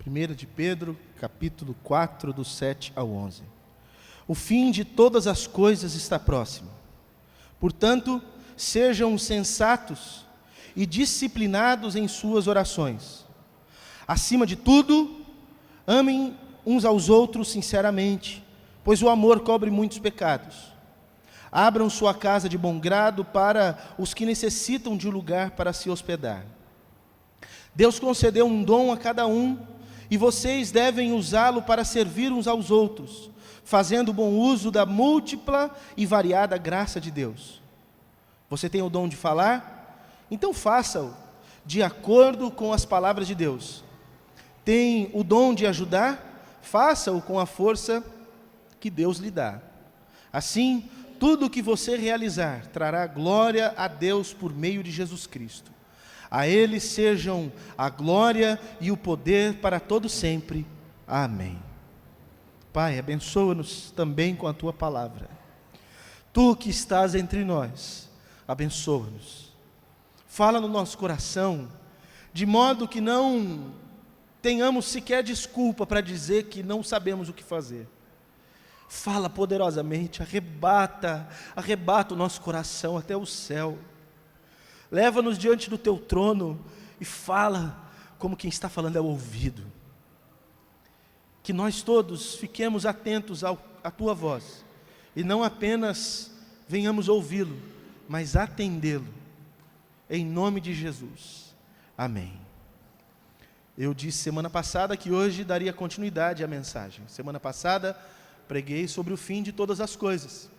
1 de Pedro, capítulo 4, do 7 ao 11. O fim de todas as coisas está próximo. Portanto, sejam sensatos e disciplinados em suas orações. Acima de tudo, amem uns aos outros sinceramente, pois o amor cobre muitos pecados. Abram sua casa de bom grado para os que necessitam de um lugar para se hospedar. Deus concedeu um dom a cada um, e vocês devem usá-lo para servir uns aos outros, fazendo bom uso da múltipla e variada graça de Deus. Você tem o dom de falar? Então faça-o de acordo com as palavras de Deus. Tem o dom de ajudar? Faça-o com a força que Deus lhe dá. Assim, tudo o que você realizar trará glória a Deus por meio de Jesus Cristo. A Ele sejam a glória e o poder para todo sempre. Amém. Pai, abençoa-nos também com a Tua palavra. Tu que estás entre nós, abençoa-nos. Fala no nosso coração, de modo que não tenhamos sequer desculpa para dizer que não sabemos o que fazer. Fala poderosamente, arrebata o nosso coração até o céu. Leva-nos diante do Teu trono e fala como quem está falando é o ouvido. Que nós todos fiquemos atentos à Tua voz e não apenas venhamos ouvi-lo, mas atendê-lo. Em nome de Jesus. Amém. Eu disse semana passada que hoje daria continuidade à mensagem. Semana passada preguei sobre o fim de todas as coisas.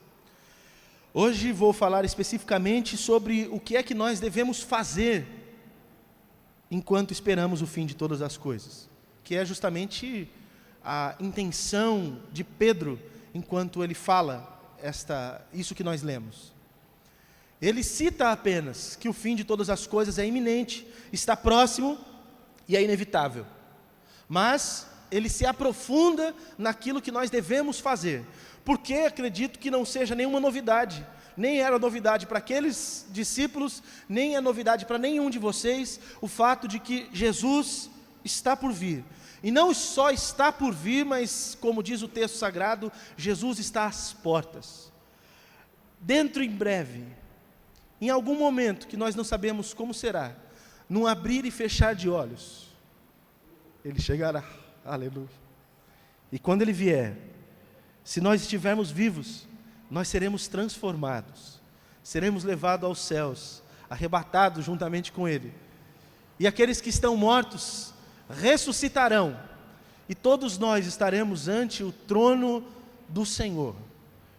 Hoje vou falar especificamente sobre o que é que nós devemos fazer enquanto esperamos o fim de todas as coisas, que é justamente a intenção de Pedro enquanto ele fala isso que nós lemos. Ele cita apenas que o fim de todas as coisas é iminente, está próximo e é inevitável. Mas ele se aprofunda naquilo que nós devemos fazer, porque acredito que não seja nenhuma novidade, nem era novidade para aqueles discípulos, nem é novidade para nenhum de vocês, o fato de que Jesus está por vir. E não só está por vir, mas como diz o texto sagrado, Jesus está às portas. Dentro em breve, em algum momento que nós não sabemos como será, num abrir e fechar de olhos, Ele chegará. Aleluia. E quando Ele vier, se nós estivermos vivos, nós seremos transformados, seremos levados aos céus, arrebatados juntamente com Ele. E aqueles que estão mortos ressuscitarão, e todos nós estaremos ante o trono do Senhor,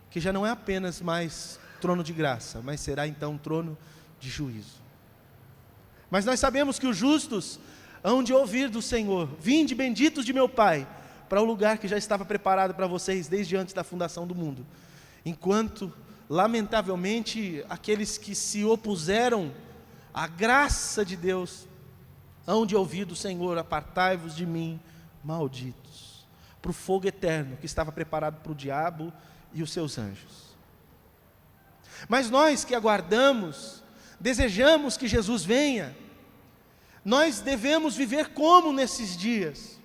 que já não é apenas mais trono de graça, mas será então um trono de juízo. Mas nós sabemos que os justos hão de ouvir do Senhor: vinde benditos de meu Pai, para o lugar que já estava preparado para vocês desde antes da fundação do mundo. Enquanto, lamentavelmente, aqueles que se opuseram à graça de Deus hão de ouvir do Senhor: apartai-vos de mim, malditos, para o fogo eterno que estava preparado para o diabo e os seus anjos. Mas nós que aguardamos, desejamos que Jesus venha, nós devemos viver como nesses dias.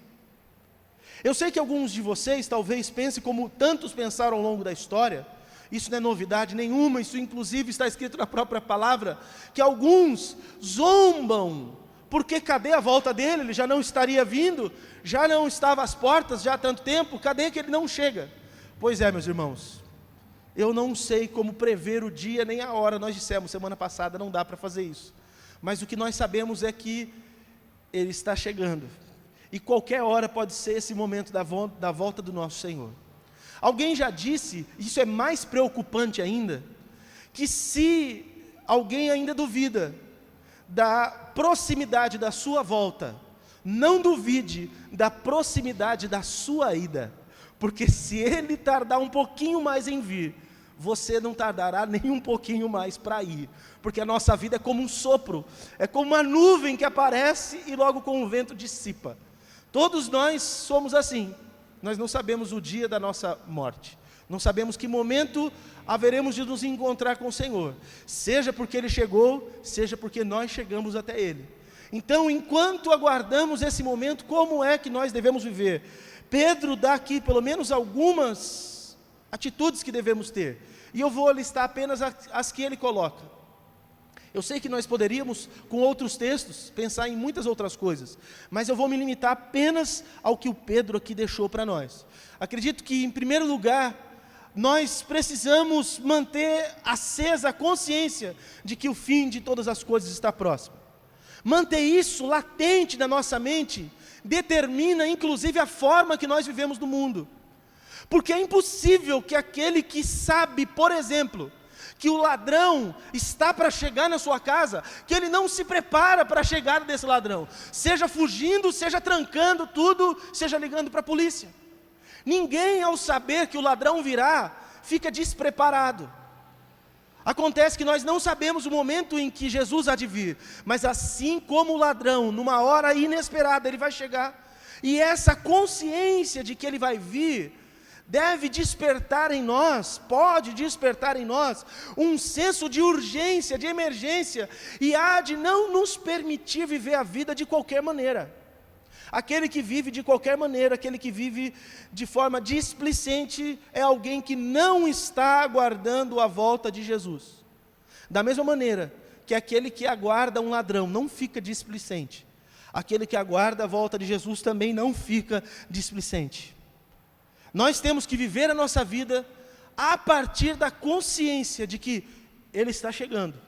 Eu sei que alguns de vocês talvez pensem como tantos pensaram ao longo da história. Isso não é novidade nenhuma, isso inclusive está escrito na própria palavra, que alguns zombam, porque cadê a volta dele? Ele já não estaria vindo, já não estava às portas já há tanto tempo, cadê que ele não chega? Pois é, meus irmãos, eu não sei como prever o dia nem a hora. Nós dissemos semana passada, não dá para fazer isso. Mas o que nós sabemos é que Ele está chegando. E qualquer hora pode ser esse momento da volta do nosso Senhor. Alguém já disse, isso é mais preocupante ainda, que se alguém ainda duvida da proximidade da sua volta, não duvide da proximidade da sua ida. Porque se Ele tardar um pouquinho mais em vir, você não tardará nem um pouquinho mais para ir, porque a nossa vida é como um sopro, é como uma nuvem que aparece e logo com o vento dissipa. Todos nós somos assim, nós não sabemos o dia da nossa morte, não sabemos que momento haveremos de nos encontrar com o Senhor, seja porque Ele chegou, seja porque nós chegamos até Ele. Então, enquanto aguardamos esse momento, como é que nós devemos viver? Pedro dá aqui pelo menos algumas atitudes que devemos ter, e eu vou listar apenas as que ele coloca. Eu sei que nós poderíamos, com outros textos, pensar em muitas outras coisas, mas eu vou me limitar apenas ao que o Pedro aqui deixou para nós. Acredito que, em primeiro lugar, nós precisamos manter acesa a consciência de que o fim de todas as coisas está próximo. Manter isso latente na nossa mente determina, inclusive, a forma que nós vivemos no mundo. Porque é impossível que aquele que sabe, por exemplo, que o ladrão está para chegar na sua casa, que ele não se prepara para a chegada desse ladrão, seja fugindo, seja trancando tudo, seja ligando para a polícia. Ninguém, ao saber que o ladrão virá, fica despreparado. Acontece que nós não sabemos o momento em que Jesus há de vir, mas assim como o ladrão, numa hora inesperada, ele vai chegar, e essa consciência de que ele vai vir, deve despertar em nós, pode despertar em nós, um senso de urgência, de emergência, e há de não nos permitir viver a vida de qualquer maneira. Aquele que vive de qualquer maneira, aquele que vive de forma displicente, é alguém que não está aguardando a volta de Jesus. Da mesma maneira que aquele que aguarda um ladrão não fica displicente, aquele que aguarda a volta de Jesus também não fica displicente. Nós temos que viver a nossa vida a partir da consciência de que Ele está chegando.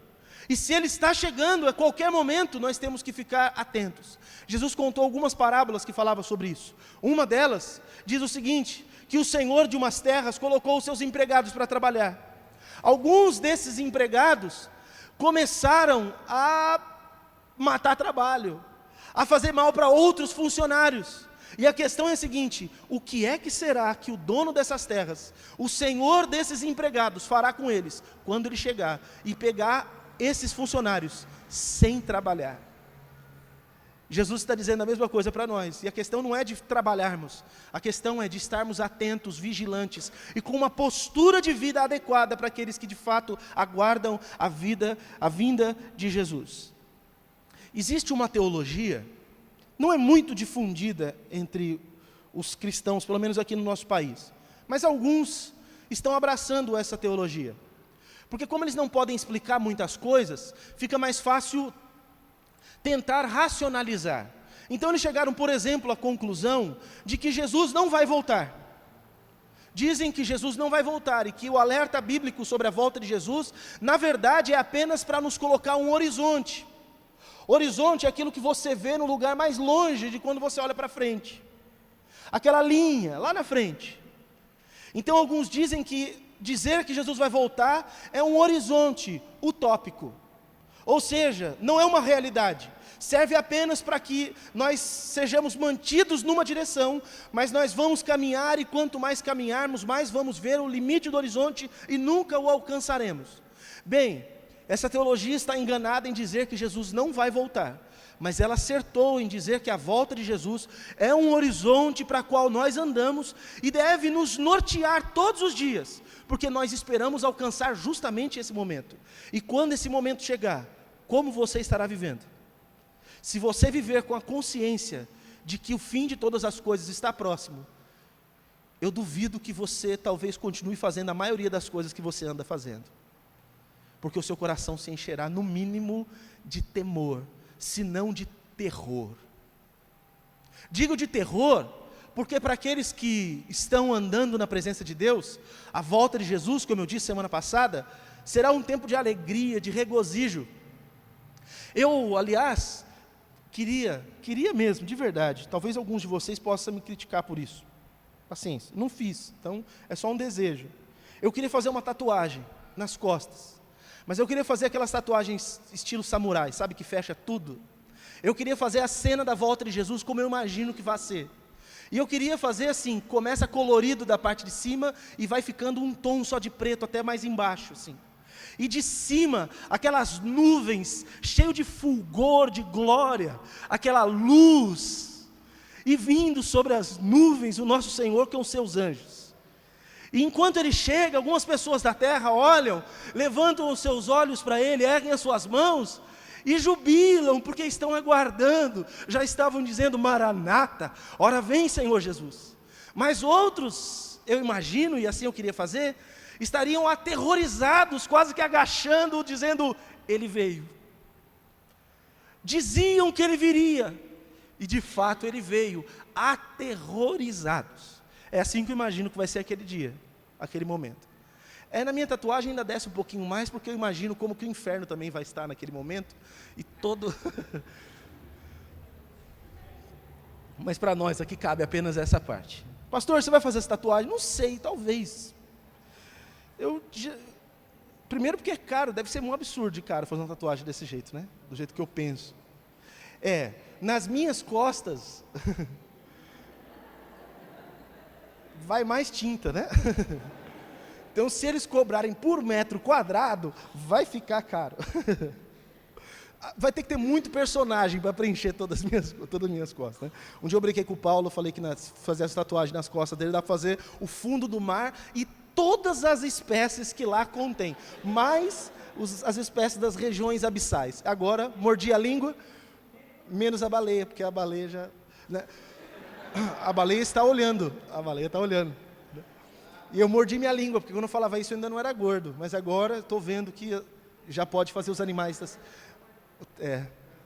E se Ele está chegando, a qualquer momento, nós temos que ficar atentos. Jesus contou algumas parábolas que falavam sobre isso. Uma delas diz o seguinte, que o senhor de umas terras colocou os seus empregados para trabalhar. Alguns desses empregados começaram a matar trabalho, a fazer mal para outros funcionários. E a questão é a seguinte, o que é que será que o dono dessas terras, o senhor desses empregados, fará com eles, quando ele chegar e pegar esses funcionários sem trabalhar? Jesus está dizendo a mesma coisa para nós, e a questão não é de trabalharmos, a questão é de estarmos atentos, vigilantes, e com uma postura de vida adequada para aqueles que de fato aguardam a vinda de Jesus. Existe uma teologia, não é muito difundida entre os cristãos, pelo menos aqui no nosso país, mas alguns estão abraçando essa teologia, porque como eles não podem explicar muitas coisas, fica mais fácil tentar racionalizar. Então eles chegaram, por exemplo, à conclusão de que Jesus não vai voltar. Dizem que Jesus não vai voltar e que o alerta bíblico sobre a volta de Jesus, na verdade, é apenas para nos colocar um horizonte. Horizonte é aquilo que você vê no lugar mais longe de quando você olha para frente. Aquela linha lá na frente. Então alguns dizem que dizer que Jesus vai voltar é um horizonte utópico. Ou seja, não é uma realidade, serve apenas para que nós sejamos mantidos numa direção, mas nós vamos caminhar e quanto mais caminharmos, mais vamos ver o limite do horizonte e nunca o alcançaremos. Bem, essa teologia está enganada em dizer que Jesus não vai voltar, mas ela acertou em dizer que a volta de Jesus é um horizonte para o qual nós andamos e deve nos nortear todos os dias, porque nós esperamos alcançar justamente esse momento. E quando esse momento chegar, como você estará vivendo? Se você viver com a consciência de que o fim de todas as coisas está próximo, eu duvido que você talvez continue fazendo a maioria das coisas que você anda fazendo, porque o seu coração se encherá no mínimo de temor, se não de terror. Digo de terror, porque para aqueles que estão andando na presença de Deus, a volta de Jesus, como eu disse semana passada, será um tempo de alegria, de regozijo. Eu, aliás, queria mesmo, de verdade, talvez alguns de vocês possam me criticar por isso, paciência, não fiz, então é só um desejo. Eu queria fazer uma tatuagem nas costas, mas eu queria fazer aquelas tatuagens estilo samurai, sabe, que fecha tudo. Eu queria fazer a cena da volta de Jesus como eu imagino que vai ser. E eu queria fazer assim, começa colorido da parte de cima e vai ficando um tom só de preto até mais embaixo, assim. E de cima, aquelas nuvens, cheio de fulgor, de glória, aquela luz, e vindo sobre as nuvens o nosso Senhor com os seus anjos. E enquanto Ele chega, algumas pessoas da terra olham, levantam os seus olhos para Ele, erguem as suas mãos, e jubilam porque estão aguardando, já estavam dizendo: Maranata, ora vem, Senhor Jesus. Mas outros, eu imagino, e assim eu queria fazer, estariam aterrorizados, quase que agachando, dizendo: Ele veio. Diziam que Ele viria, e de fato Ele veio, aterrorizados. É assim que eu imagino que vai ser aquele dia, aquele momento. Na minha tatuagem ainda desce um pouquinho mais, porque eu imagino como que o inferno também vai estar naquele momento, e todo... Mas para nós aqui cabe apenas essa parte. Pastor, você vai fazer essa tatuagem? Não sei, talvez. Primeiro porque é caro, deve ser um absurdo de caro fazer uma tatuagem desse jeito, né? Do jeito que eu penso. Nas minhas costas, vai mais tinta, né? Então, se eles cobrarem por metro quadrado, vai ficar caro. Vai ter que ter muito personagem para preencher todas as minhas costas, né? Um dia eu brinquei com o Paulo, falei que fazer essa tatuagem nas costas dele dá para fazer o fundo do mar e todas as espécies que lá contém, mais as espécies das regiões abissais. Agora, mordi a língua, menos a baleia, porque a baleia já... Né? A baleia está olhando, E eu mordi minha língua, porque quando eu falava isso eu ainda não era gordo, mas agora estou vendo que já pode fazer os animais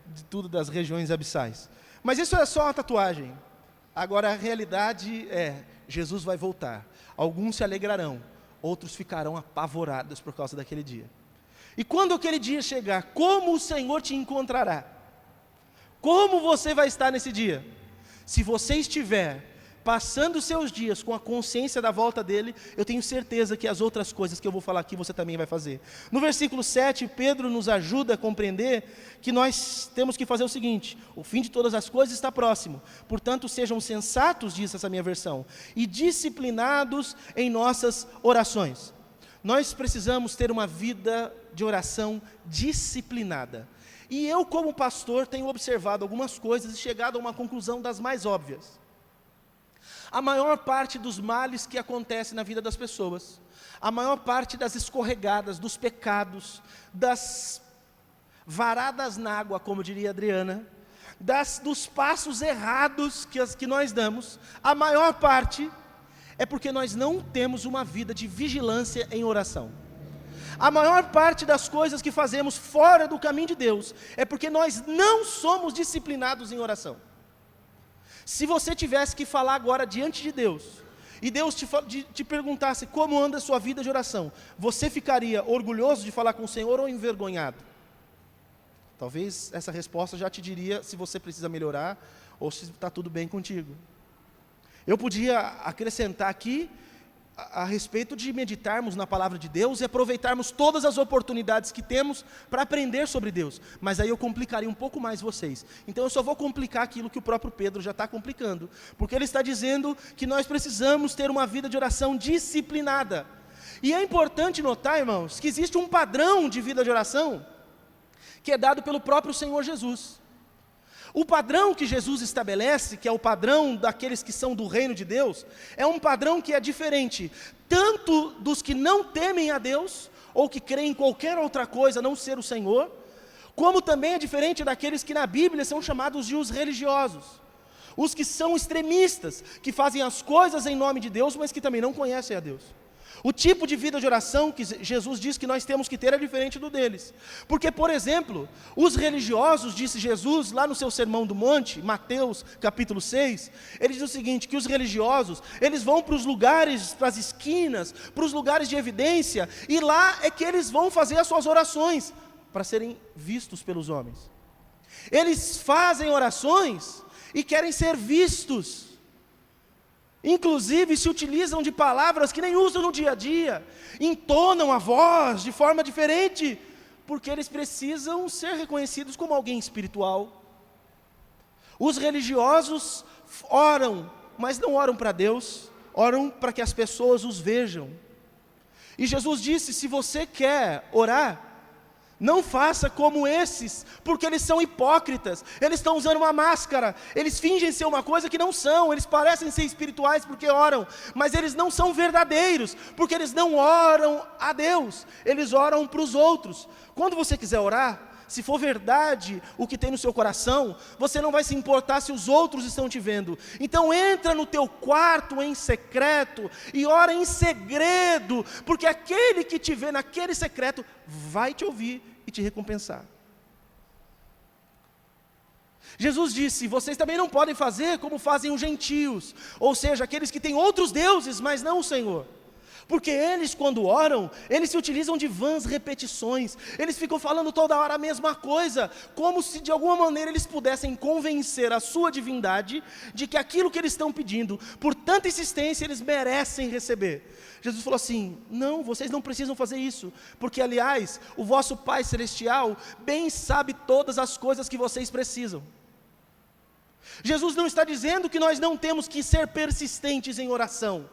de tudo das regiões abissais. Mas isso é só uma tatuagem. Agora a realidade Jesus vai voltar. Alguns se alegrarão, outros ficarão apavorados por causa daquele dia. E quando aquele dia chegar, como o Senhor te encontrará? Como você vai estar nesse dia? Se você estiver passando os seus dias com a consciência da volta dele, eu tenho certeza que as outras coisas que eu vou falar aqui, você também vai fazer. No versículo 7, Pedro nos ajuda a compreender que nós temos que fazer o seguinte: o fim de todas as coisas está próximo, portanto sejam sensatos, diz essa minha versão, e disciplinados em nossas orações. Nós precisamos ter uma vida de oração disciplinada. E eu, como pastor, tenho observado algumas coisas e chegado a uma conclusão das mais óbvias. A maior parte dos males que acontecem na vida das pessoas, a maior parte das escorregadas, dos pecados, das varadas na água, como diria a Adriana, dos passos errados que nós damos, a maior parte é porque nós não temos uma vida de vigilância em oração. A maior parte das coisas que fazemos fora do caminho de Deus é porque nós não somos disciplinados em oração. Se você tivesse que falar agora diante de Deus, e Deus te perguntasse como anda a sua vida de oração, você ficaria orgulhoso de falar com o Senhor ou envergonhado? Talvez essa resposta já te diria se você precisa melhorar, ou se está tudo bem contigo. Eu podia acrescentar aqui, a respeito de meditarmos na palavra de Deus e aproveitarmos todas as oportunidades que temos para aprender sobre Deus, mas aí eu complicaria um pouco mais vocês. Então eu só vou complicar aquilo que o próprio Pedro já está complicando, porque ele está dizendo que nós precisamos ter uma vida de oração disciplinada. E é importante notar, irmãos, que existe um padrão de vida de oração que é dado pelo próprio Senhor Jesus. O padrão que Jesus estabelece, que é o padrão daqueles que são do reino de Deus, é um padrão que é diferente, tanto dos que não temem a Deus, ou que creem em qualquer outra coisa, a não ser o Senhor, como também é diferente daqueles que na Bíblia são chamados de os religiosos, os que são extremistas, que fazem as coisas em nome de Deus, mas que também não conhecem a Deus. O tipo de vida de oração que Jesus diz que nós temos que ter é diferente do deles. Porque, por exemplo, os religiosos, disse Jesus lá no seu Sermão do Monte, Mateus capítulo 6, ele diz o seguinte, que os religiosos, eles vão para os lugares, para as esquinas, para os lugares de evidência, e lá é que eles vão fazer as suas orações, para serem vistos pelos homens. Eles fazem orações e querem ser vistos. Inclusive se utilizam de palavras que nem usam no dia a dia, entonam a voz de forma diferente, porque eles precisam ser reconhecidos como alguém espiritual. Os religiosos oram, mas não oram para Deus, oram para que as pessoas os vejam. E Jesus disse, se você quer orar, não faça como esses, porque eles são hipócritas, eles estão usando uma máscara, eles fingem ser uma coisa que não são, eles parecem ser espirituais porque oram, mas eles não são verdadeiros, porque eles não oram a Deus, eles oram para os outros. Quando você quiser orar, se for verdade o que tem no seu coração, você não vai se importar se os outros estão te vendo. Então entra no teu quarto em secreto e ora em segredo, porque aquele que te vê naquele secreto vai te ouvir e te recompensar. Jesus disse: vocês também não podem fazer como fazem os gentios, ou seja, aqueles que têm outros deuses, mas não o Senhor. Porque eles, quando oram, eles se utilizam de vãs repetições, eles ficam falando toda hora a mesma coisa, como se de alguma maneira eles pudessem convencer a sua divindade de que aquilo que eles estão pedindo, por tanta insistência, eles merecem receber. Jesus falou assim: não, vocês não precisam fazer isso, porque aliás, o vosso Pai Celestial bem sabe todas as coisas que vocês precisam. Jesus não está dizendo que nós não temos que ser persistentes em oração.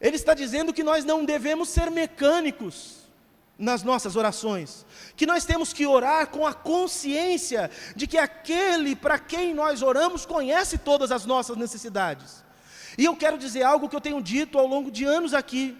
Ele está dizendo que nós não devemos ser mecânicos nas nossas orações, que nós temos que orar com a consciência de que aquele para quem nós oramos conhece todas as nossas necessidades. E eu quero dizer algo que eu tenho dito ao longo de anos aqui: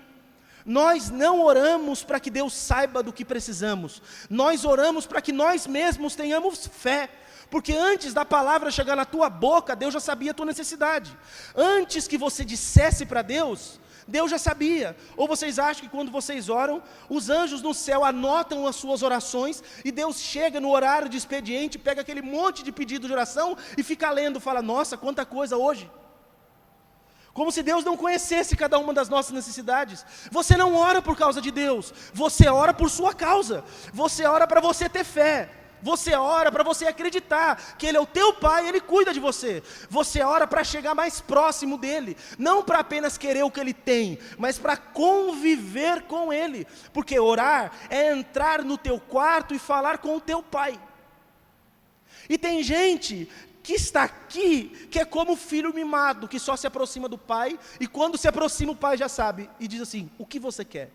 nós não oramos para que Deus saiba do que precisamos, nós oramos para que nós mesmos tenhamos fé. Porque antes da palavra chegar na tua boca, Deus já sabia a tua necessidade. Antes que você dissesse para Deus, Deus já sabia. Ou vocês acham que quando vocês oram, os anjos no céu anotam as suas orações, e Deus chega no horário de expediente, pega aquele monte de pedido de oração e fica lendo, fala: nossa, quanta coisa hoje. Como se Deus não conhecesse cada uma das nossas necessidades. Você não ora por causa de Deus, você ora por sua causa. Você ora para você ter fé. Você ora para você acreditar que Ele é o teu Pai, Ele cuida de você. Você ora para chegar mais próximo dEle, não para apenas querer o que Ele tem, mas para conviver com Ele. Porque orar é entrar no teu quarto e falar com o teu Pai. E tem gente que está aqui, que é como filho mimado, que só se aproxima do pai, e quando se aproxima o pai já sabe, e diz assim: o que você quer?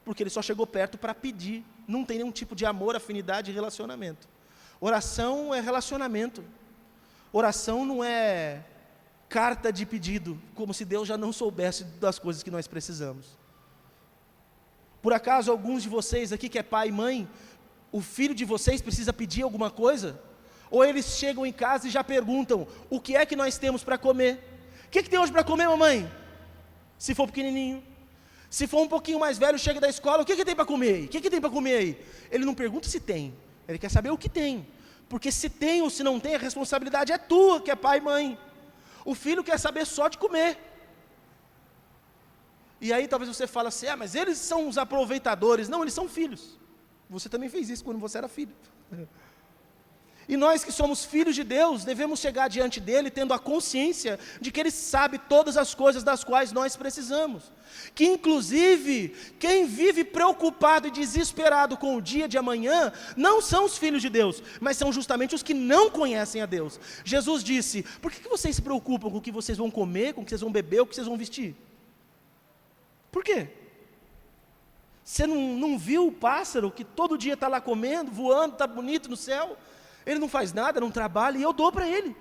Porque ele só chegou perto para pedir, não tem nenhum tipo de amor, afinidade e relacionamento. Oração é relacionamento, oração não é carta de pedido, como se Deus já não soubesse das coisas que nós precisamos. Por acaso alguns de vocês aqui que é pai e mãe, o filho de vocês precisa pedir alguma coisa? Ou eles chegam em casa e já perguntam: o que é que nós temos para comer? O que tem hoje para comer, mamãe? Se for pequenininho. Se for um pouquinho mais velho, chega da escola: o que tem para comer aí? O que tem para comer aí? Ele não pergunta se tem, ele quer saber o que tem. Porque se tem ou se não tem, a responsabilidade é tua, que é pai e mãe. O filho quer saber só de comer. E aí talvez você fale assim: ah, mas eles são os aproveitadores. Não, eles são filhos. Você também fez isso quando você era filho. E nós que somos filhos de Deus, devemos chegar diante dEle tendo a consciência de que Ele sabe todas as coisas das quais nós precisamos. Que inclusive, quem vive preocupado e desesperado com o dia de amanhã, não são os filhos de Deus, mas são justamente os que não conhecem a Deus. Jesus disse: por que vocês se preocupam com o que vocês vão comer, com o que vocês vão beber, o que vocês vão vestir? Por quê? Você não viu o pássaro que todo dia está lá comendo, voando, está bonito no céu? Ele não faz nada, não trabalha, e eu dou para ele.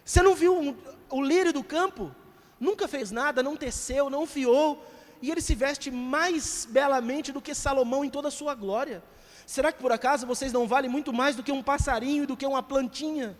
Você não viu o lírio do campo? Nunca fez nada, não teceu, não fiou, e ele se veste mais belamente do que Salomão em toda a sua glória. Será que por acaso vocês não valem muito mais do que um passarinho, do que uma plantinha?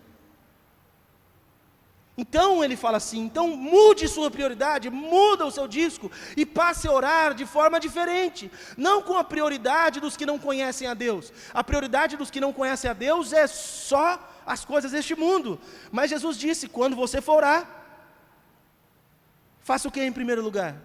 Então ele fala assim: então mude sua prioridade, muda o seu disco e passe a orar de forma diferente, não com a prioridade dos que não conhecem a Deus. A prioridade dos que não conhecem a Deus é só as coisas deste mundo. Mas Jesus disse: quando você for orar, faça o que em primeiro lugar?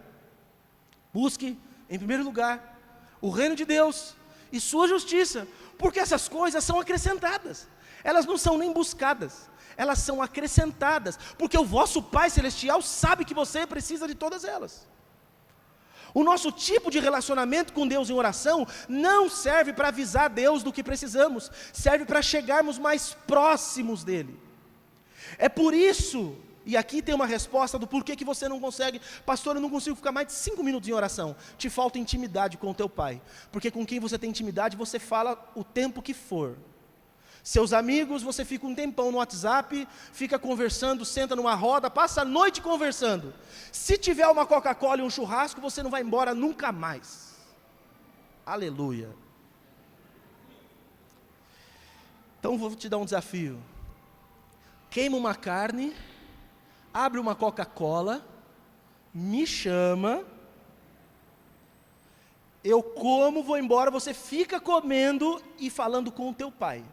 Busque em primeiro lugar o reino de Deus e sua justiça, porque essas coisas são acrescentadas, elas não são nem buscadas, elas são acrescentadas, porque o vosso Pai Celestial sabe que você precisa de todas elas. O nosso tipo de relacionamento com Deus em oração não serve para avisar Deus do que precisamos, serve para chegarmos mais próximos dEle. É por isso, e aqui tem uma resposta do porquê que você não consegue: pastor, eu não consigo ficar mais de 5 minutos em oração. Te falta intimidade com o teu Pai, porque com quem você tem intimidade, você fala o tempo que for. Seus amigos, você fica um tempão no WhatsApp, fica conversando, senta numa roda, passa a noite conversando. Se tiver uma Coca-Cola e um churrasco, você não vai embora nunca mais. Aleluia. Então vou te dar um desafio. Queima uma carne, abre uma Coca-Cola, me chama, eu como, vou embora, você fica comendo e falando com o teu pai.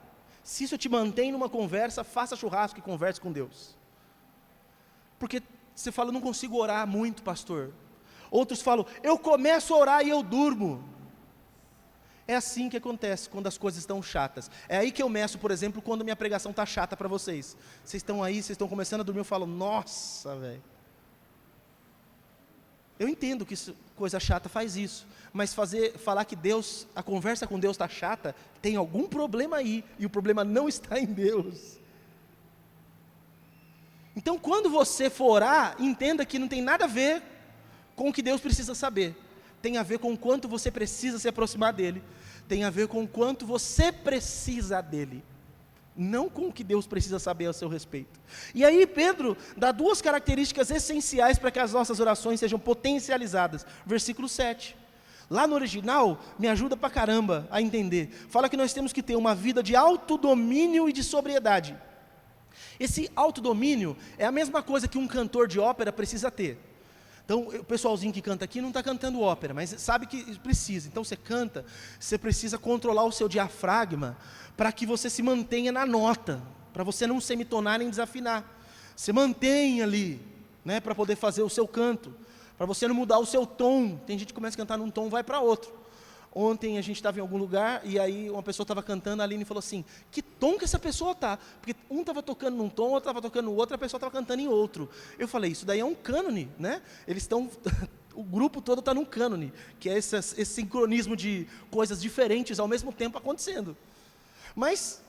Se isso te mantém numa conversa, faça churrasco e converse com Deus. Porque você fala, não consigo orar muito, pastor. Outros falam, eu começo a orar e eu durmo. É assim que acontece quando as coisas estão chatas. É aí que eu meço, por exemplo, quando minha pregação está chata para vocês. Vocês estão aí, vocês estão começando a dormir, eu falo, nossa, velho. Eu entendo que coisa chata faz isso, mas falar que a conversa com Deus está chata, tem algum problema aí, e o problema não está em Deus. Então, quando você for orar, entenda que não tem nada a ver com o que Deus precisa saber. Tem a ver com o quanto você precisa se aproximar dEle. Tem a ver com o quanto você precisa dEle. Não com o que Deus precisa saber a seu respeito. E aí Pedro dá duas características essenciais para que as nossas orações sejam potencializadas. Versículo 7. Lá no original, me ajuda pra caramba a entender. Fala que nós temos que ter uma vida de autodomínio e de sobriedade. Esse autodomínio é a mesma coisa que um cantor de ópera precisa ter. Então, o pessoalzinho que canta aqui não está cantando ópera, mas sabe que precisa. Então, você canta, você precisa controlar o seu diafragma para que você se mantenha na nota, para você não semitonar nem desafinar. Você mantém ali, né, para poder fazer o seu canto, para você não mudar o seu tom. Tem gente que começa a cantar num tom e vai para outro. Ontem a gente estava em algum lugar e aí uma pessoa estava cantando, a Aline falou assim, que tom que essa pessoa está? Porque um estava tocando num tom, outro estava tocando no outro, a pessoa estava cantando em outro. Eu falei, isso daí é um cânone, né? Eles estão, o grupo todo está num cânone, que é esse sincronismo de coisas diferentes ao mesmo tempo acontecendo. Mas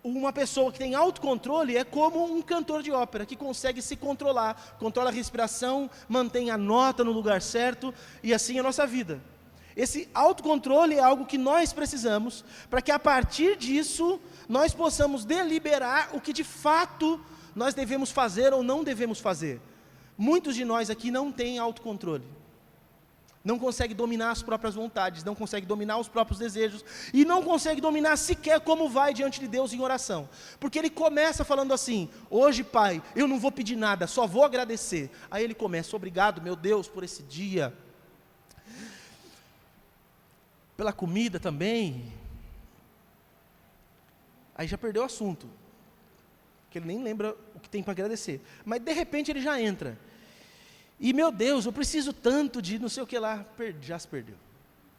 uma pessoa que tem autocontrole é como um cantor de ópera, que consegue se controlar, controla a respiração, mantém a nota no lugar certo, e assim é a nossa vida. Esse autocontrole é algo que nós precisamos, para que a partir disso, nós possamos deliberar o que de fato nós devemos fazer ou não devemos fazer. Muitos de nós aqui não têm autocontrole. Não consegue dominar as próprias vontades, não consegue dominar os próprios desejos, e não consegue dominar sequer como vai diante de Deus em oração. Porque ele começa falando assim, hoje Pai, eu não vou pedir nada, só vou agradecer. Aí ele começa, obrigado meu Deus por esse dia, pela comida também. Aí já perdeu o assunto, que ele nem lembra o que tem para agradecer. Mas de repente ele já entra. E meu Deus, eu preciso tanto de não sei o que lá. Já se perdeu.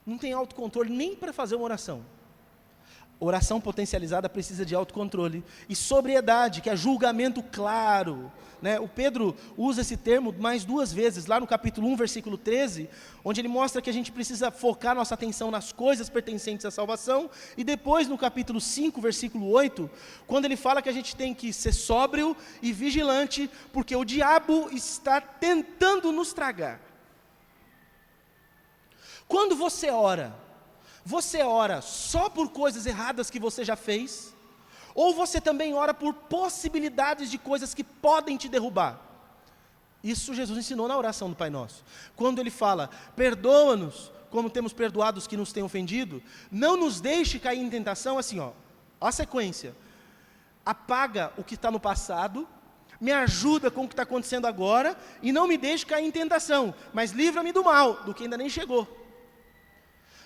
Não tem autocontrole nem para fazer uma oração. Oração potencializada precisa de autocontrole e sobriedade, que é julgamento claro, né? O Pedro usa esse termo mais duas vezes, lá no capítulo 1, versículo 13, onde ele mostra que a gente precisa focar nossa atenção nas coisas pertencentes à salvação, e depois no capítulo 5, versículo 8, quando ele fala que a gente tem que ser sóbrio e vigilante, porque o diabo está tentando nos tragar. Quando você ora só por coisas erradas que você já fez? Ou você também ora por possibilidades de coisas que podem te derrubar? Isso Jesus ensinou na oração do Pai Nosso. Quando ele fala, perdoa-nos, como temos perdoado os que nos têm ofendido, não nos deixe cair em tentação, assim ó, a sequência, apaga o que está no passado, me ajuda com o que está acontecendo agora, e não me deixe cair em tentação, mas livra-me do mal, do que ainda nem chegou.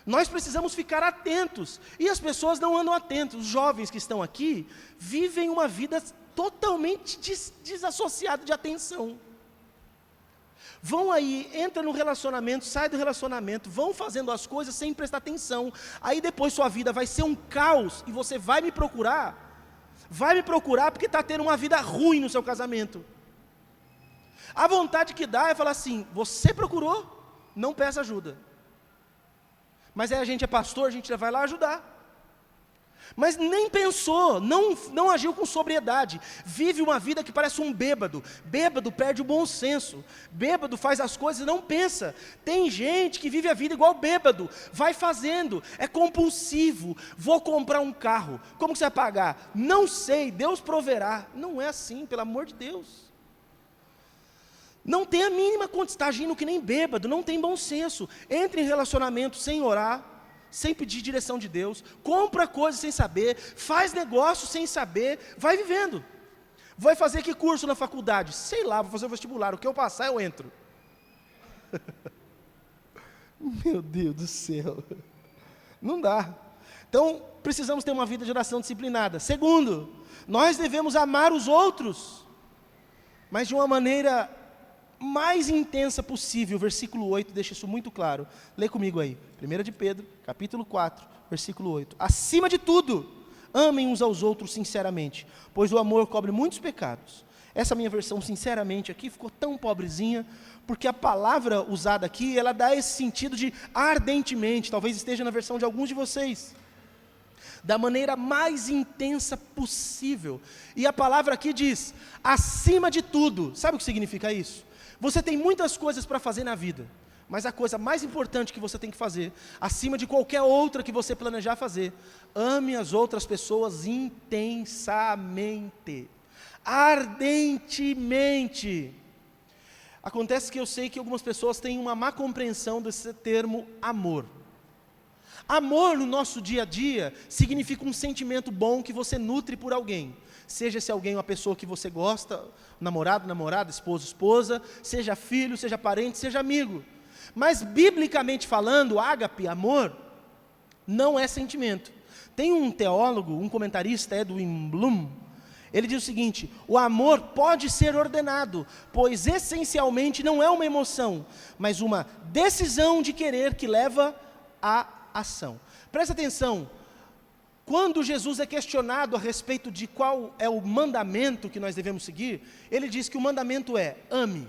Nós precisamos ficar atentos, e as pessoas não andam atentos. Os jovens que estão aqui, vivem uma vida totalmente desassociada de atenção. Vão aí, entra no relacionamento, sai do relacionamento, vão fazendo as coisas sem prestar atenção, aí depois sua vida vai ser um caos, e você vai me procurar porque está tendo uma vida ruim no seu casamento. A vontade que dá é falar assim, você procurou, não peça ajuda. Mas aí a gente é pastor, a gente já vai lá ajudar. Mas nem pensou, não agiu com sobriedade. Vive uma vida que parece um bêbado. Bêbado perde o bom senso. Bêbado faz as coisas e não pensa. Tem gente que vive a vida igual bêbado. Vai fazendo, é compulsivo. Vou comprar um carro. Como que você vai pagar? Não sei, Deus proverá. Não é assim, pelo amor de Deus. Não tem a mínima conta, está agindo que nem bêbado, não tem bom senso. Entra em relacionamento sem orar, sem pedir direção de Deus, compra coisas sem saber, faz negócio sem saber, vai vivendo. Vai fazer que curso na faculdade? Sei lá, vou fazer o vestibular, o que eu passar eu entro. Meu Deus do céu, não dá. Então, precisamos ter uma vida de oração disciplinada. Segundo, nós devemos amar os outros, mas de uma maneira mais intensa possível. Versículo 8 deixa isso muito claro. Lê comigo aí, 1 de Pedro, capítulo 4, versículo 8. Acima de tudo, amem uns aos outros sinceramente, pois o amor cobre muitos pecados. Essa minha versão, sinceramente, aqui ficou tão pobrezinha, porque a palavra usada aqui, ela dá esse sentido de ardentemente, talvez esteja na versão de alguns de vocês, da maneira mais intensa possível. E a palavra aqui diz, acima de tudo. Sabe o que significa isso? Você tem muitas coisas para fazer na vida, mas a coisa mais importante que você tem que fazer, acima de qualquer outra que você planejar fazer, ame as outras pessoas intensamente, ardentemente. Acontece que eu sei que algumas pessoas têm uma má compreensão desse termo amor. Amor no nosso dia a dia significa um sentimento bom que você nutre por alguém. Seja esse alguém uma pessoa que você gosta, namorado, namorada, esposo, esposa, seja filho, seja parente, seja amigo. Mas biblicamente falando, ágape, amor, não é sentimento. Tem um teólogo, um comentarista, Edwin Bloom, ele diz o seguinte: o amor pode ser ordenado, pois essencialmente não é uma emoção, mas uma decisão de querer que leva à ação. Presta atenção, quando Jesus é questionado a respeito de qual é o mandamento que nós devemos seguir, ele diz que o mandamento é ame.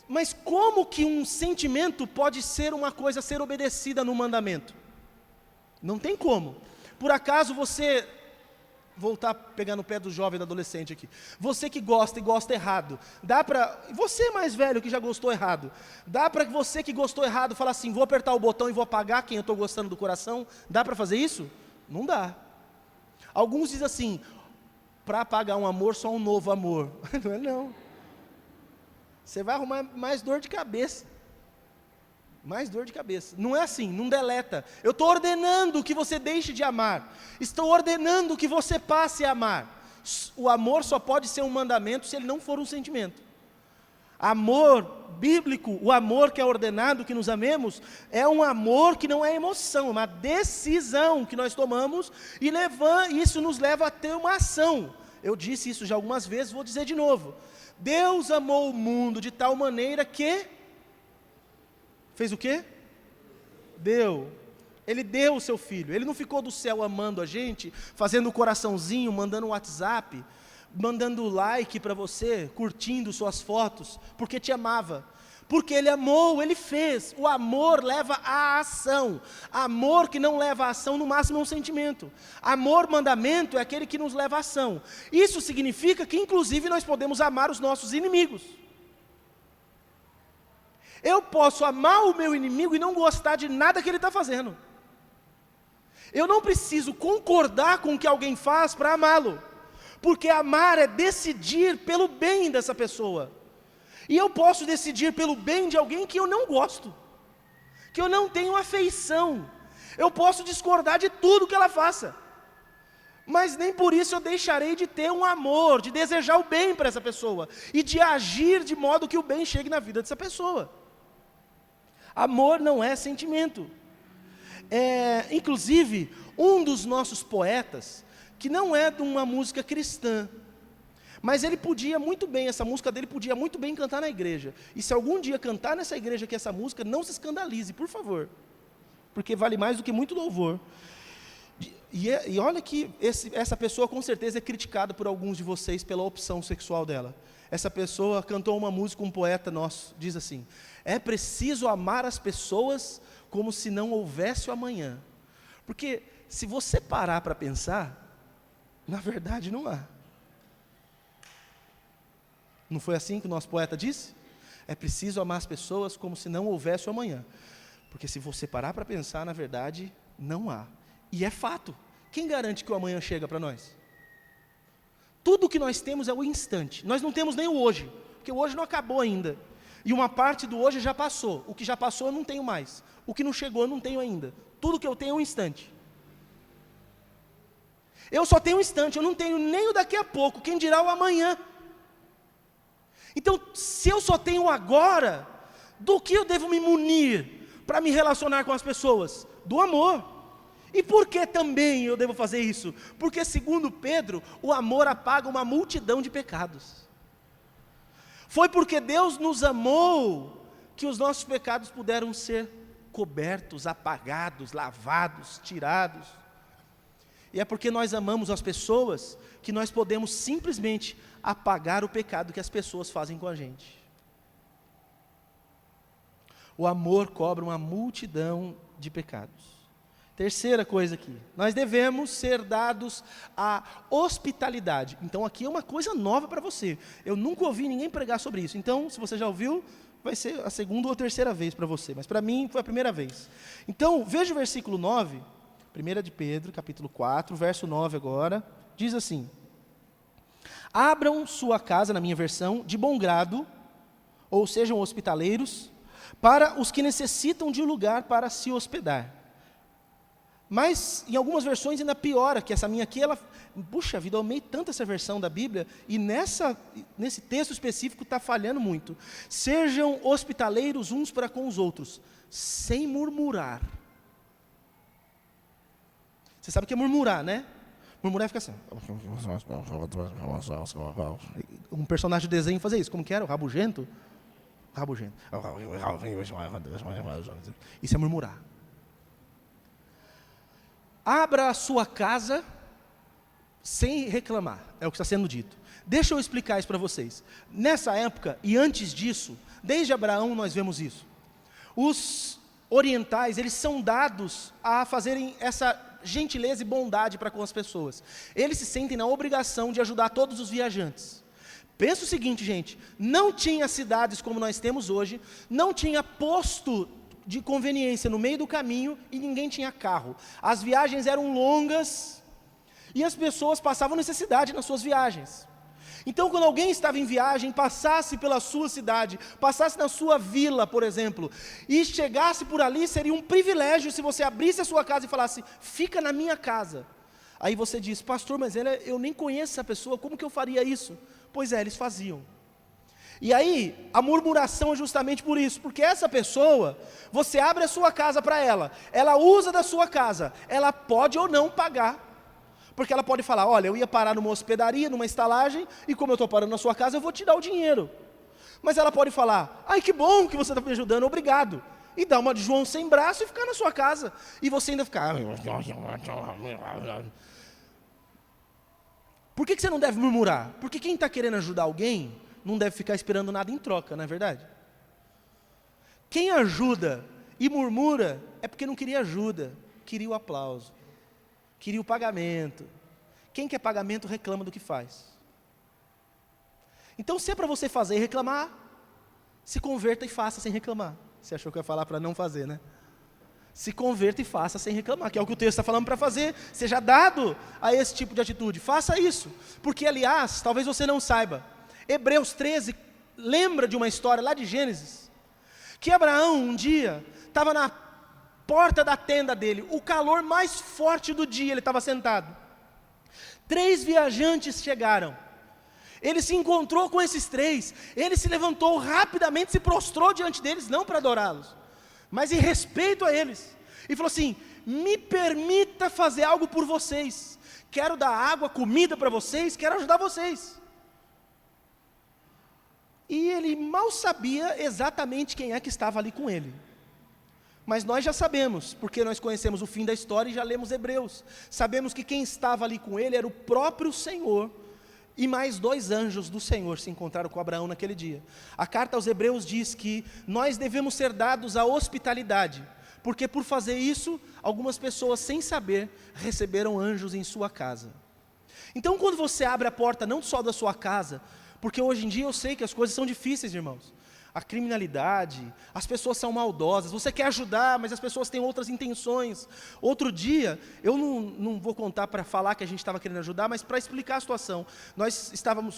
Mas como que um sentimento pode ser uma coisa a ser obedecida no mandamento? Não tem como. Por acaso você, voltar a pegar no pé do jovem e do adolescente aqui, você que gosta e gosta errado, dá para, você mais velho que já gostou errado, dá para você que gostou errado falar assim, vou apertar o botão e vou apagar quem eu estou gostando do coração? Dá para fazer isso? Não dá. Alguns dizem assim, para apagar um amor, só um novo amor. Não é não. Você vai arrumar mais dor de cabeça. Mais dor de cabeça. Não é assim, não deleta. Eu estou ordenando que você deixe de amar. Estou ordenando que você passe a amar. O amor só pode ser um mandamento se ele não for um sentimento. Amor bíblico, o amor que é ordenado, que nos amemos, é um amor que não é emoção, é uma decisão que nós tomamos e isso nos leva a ter uma ação. Eu disse isso já algumas vezes, vou dizer de novo. Deus amou o mundo de tal maneira que fez o quê? Deu. Ele deu o seu filho. Ele não ficou do céu amando a gente, fazendo o coraçãozinho, mandando um WhatsApp, mandando like para você, curtindo suas fotos, porque te amava. Porque Ele amou, Ele fez. O amor leva à ação. Amor que não leva à ação, no máximo é um sentimento. Amor, mandamento, é aquele que nos leva à ação. Isso significa que, inclusive, nós podemos amar os nossos inimigos. Eu posso amar o meu inimigo e não gostar de nada que ele está fazendo. Eu não preciso concordar com o que alguém faz para amá-lo. Porque amar é decidir pelo bem dessa pessoa. E eu posso decidir pelo bem de alguém que eu não gosto, que eu não tenho afeição. Eu posso discordar de tudo que ela faça, mas nem por isso eu deixarei de ter um amor, de desejar o bem para essa pessoa, e de agir de modo que o bem chegue na vida dessa pessoa. Amor não é sentimento. Inclusive, um dos nossos poetas, que não é de uma música cristã, mas ele podia muito bem, essa música dele podia muito bem cantar na igreja. E se algum dia cantar nessa igreja aqui essa música, não se escandalize, por favor. Porque vale mais do que muito louvor. E olha que essa pessoa com certeza é criticada por alguns de vocês pela opção sexual dela. Essa pessoa cantou uma música, um poeta nosso, diz assim: é preciso amar as pessoas como se não houvesse o amanhã. Porque se você parar para pensar, na verdade não há. Não foi assim que o nosso poeta disse? É preciso amar as pessoas como se não houvesse o amanhã. Porque se você parar para pensar, na verdade, não há. E é fato. Quem garante que o amanhã chega para nós? Tudo que nós temos é o instante. Nós não temos nem o hoje, porque o hoje não acabou ainda. E uma parte do hoje já passou. O que já passou eu não tenho mais. O que não chegou eu não tenho ainda. Tudo que eu tenho é um instante. Eu só tenho um instante, eu não tenho nem o daqui a pouco, quem dirá o amanhã. Então, se eu só tenho o agora, do que eu devo me munir para me relacionar com as pessoas? Do amor. E por que também eu devo fazer isso? Porque, segundo Pedro, o amor apaga uma multidão de pecados. Foi porque Deus nos amou que os nossos pecados puderam ser cobertos, apagados, lavados, tirados. E é porque nós amamos as pessoas que nós podemos simplesmente apagar o pecado que as pessoas fazem com a gente. O amor cobre uma multidão de pecados. Terceira coisa aqui, nós devemos ser dados à hospitalidade. Então aqui é uma coisa nova para você. Eu nunca ouvi ninguém pregar sobre isso. Então, se você já ouviu, vai ser a segunda ou terceira vez para você. Mas para mim foi a primeira vez. Então, veja o versículo 9, 1 de Pedro, capítulo 4, verso 9 agora. Diz assim: abram sua casa, na minha versão, de bom grado, ou sejam hospitaleiros, para os que necessitam de um lugar para se hospedar. Mas, em algumas versões ainda piora, que essa minha aqui, puxa vida, eu amei tanto essa versão da Bíblia, e nesse texto específico está falhando muito. Sejam hospitaleiros uns para com os outros, sem murmurar. Você sabe o que é murmurar, né? Murmurar fica assim. Um personagem de desenho fazia isso, como que era? O rabugento? Rabugento. Isso é murmurar. Abra a sua casa sem reclamar, é o que está sendo dito. Deixa eu explicar isso para vocês. Nessa época, e antes disso, desde Abraão nós vemos isso. Os orientais, eles são dados a fazerem essa gentileza e bondade para com as pessoas. Eles se sentem na obrigação de ajudar todos os viajantes. Pensa o seguinte, gente, não tinha cidades como nós temos hoje, não tinha posto de conveniência no meio do caminho e ninguém tinha carro. As viagens eram longas e as pessoas passavam necessidade nas suas viagens. Então, quando alguém estava em viagem, passasse pela sua cidade, passasse na sua vila, por exemplo, e chegasse por ali, seria um privilégio se você abrisse a sua casa e falasse: fica na minha casa. Aí você diz: pastor, mas eu nem conheço essa pessoa, como que eu faria isso? Pois é, eles faziam. E aí, a murmuração é justamente por isso, porque essa pessoa, você abre a sua casa para ela usa da sua casa, ela pode ou não pagar, porque ela pode falar: olha, eu ia parar numa hospedaria, numa estalagem, e como eu estou parando na sua casa, eu vou te dar o dinheiro. Mas ela pode falar: ai, que bom que você está me ajudando, obrigado, e dar uma de João sem braço e ficar na sua casa, e você ainda ficar... Por que você não deve murmurar? Porque quem está querendo ajudar alguém não deve ficar esperando nada em troca, não é verdade? Quem ajuda e murmura é porque não queria ajuda, queria o aplauso, queria o pagamento. Quem quer pagamento reclama do que faz. Então, se é para você fazer e reclamar, se converta e faça sem reclamar. Você achou que eu ia falar para não fazer, né? Se converta e faça sem reclamar, que é o que o texto está falando para fazer. Seja dado a esse tipo de atitude, faça isso. Porque, aliás, talvez você não saiba, Hebreus 13 lembra de uma história lá de Gênesis, que Abraão um dia estava na porta da tenda dele, o calor mais forte do dia, ele estava sentado. 3 viajantes chegaram, ele se encontrou com esses 3, ele se levantou rapidamente, se prostrou diante deles, não para adorá-los, mas em respeito a eles, e falou assim: me permita fazer algo por vocês, quero dar água, comida para vocês, quero ajudar vocês. E ele mal sabia exatamente quem é que estava ali com ele. Mas nós já sabemos, porque nós conhecemos o fim da história e já lemos Hebreus. Sabemos que quem estava ali com ele era o próprio Senhor. E mais 2 anjos do Senhor se encontraram com Abraão naquele dia. A carta aos Hebreus diz que nós devemos ser dados à hospitalidade, porque por fazer isso, algumas pessoas sem saber, receberam anjos em sua casa. Então quando você abre a porta não só da sua casa, porque hoje em dia eu sei que as coisas são difíceis, irmãos. A criminalidade, as pessoas são maldosas, você quer ajudar, mas as pessoas têm outras intenções. Outro dia, eu não vou contar para falar que a gente estava querendo ajudar, mas para explicar a situação. Nós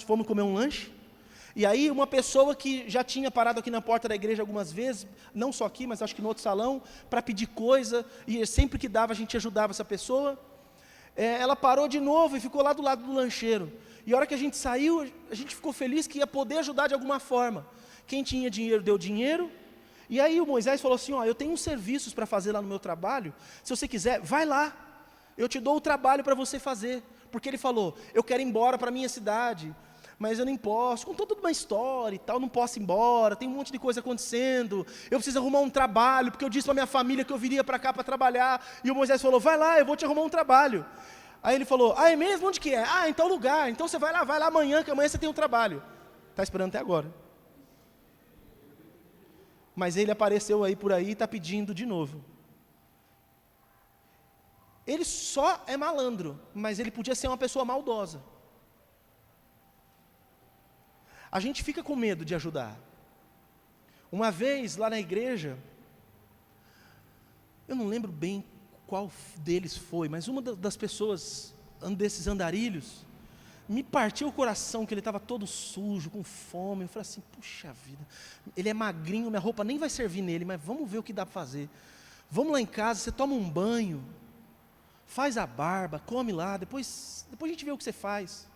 fomos comer um lanche, E aí uma pessoa que já tinha parado aqui na porta da igreja algumas vezes, não só aqui, mas acho que no outro salão, para pedir coisa, e sempre que dava a gente ajudava essa pessoa, ela parou de novo e ficou lá do lado do lancheiro. E a hora que a gente saiu, a gente ficou feliz que ia poder ajudar de alguma forma. Quem tinha dinheiro deu dinheiro. E aí o Moisés falou assim, eu tenho uns serviços para fazer lá no meu trabalho, se você quiser, vai lá, eu te dou o trabalho para você fazer. Porque ele falou, eu quero ir embora para a minha cidade, mas eu não posso, contou toda uma história e tal, não posso ir embora, tem um monte de coisa acontecendo, eu preciso arrumar um trabalho, porque eu disse para minha família que eu viria para cá para trabalhar, e o Moisés falou, vai lá, eu vou te arrumar um trabalho. Aí ele falou, é mesmo? Onde que é? Em tal lugar, então você vai lá amanhã, que amanhã você tem um trabalho. Está esperando até agora. Mas ele apareceu aí por aí e está pedindo de novo. Ele só é malandro, mas ele podia ser uma pessoa maldosa. A gente fica com medo de ajudar. Uma vez lá na igreja, eu não lembro bem qual deles foi, mas uma das pessoas, desses andarilhos, me partiu o coração, que ele estava todo sujo, com fome. Eu falei assim, puxa vida, ele é magrinho, minha roupa nem vai servir nele, mas vamos ver o que dá para fazer. Vamos lá em casa, você toma um banho, faz a barba, come lá, depois a gente vê o que você faz.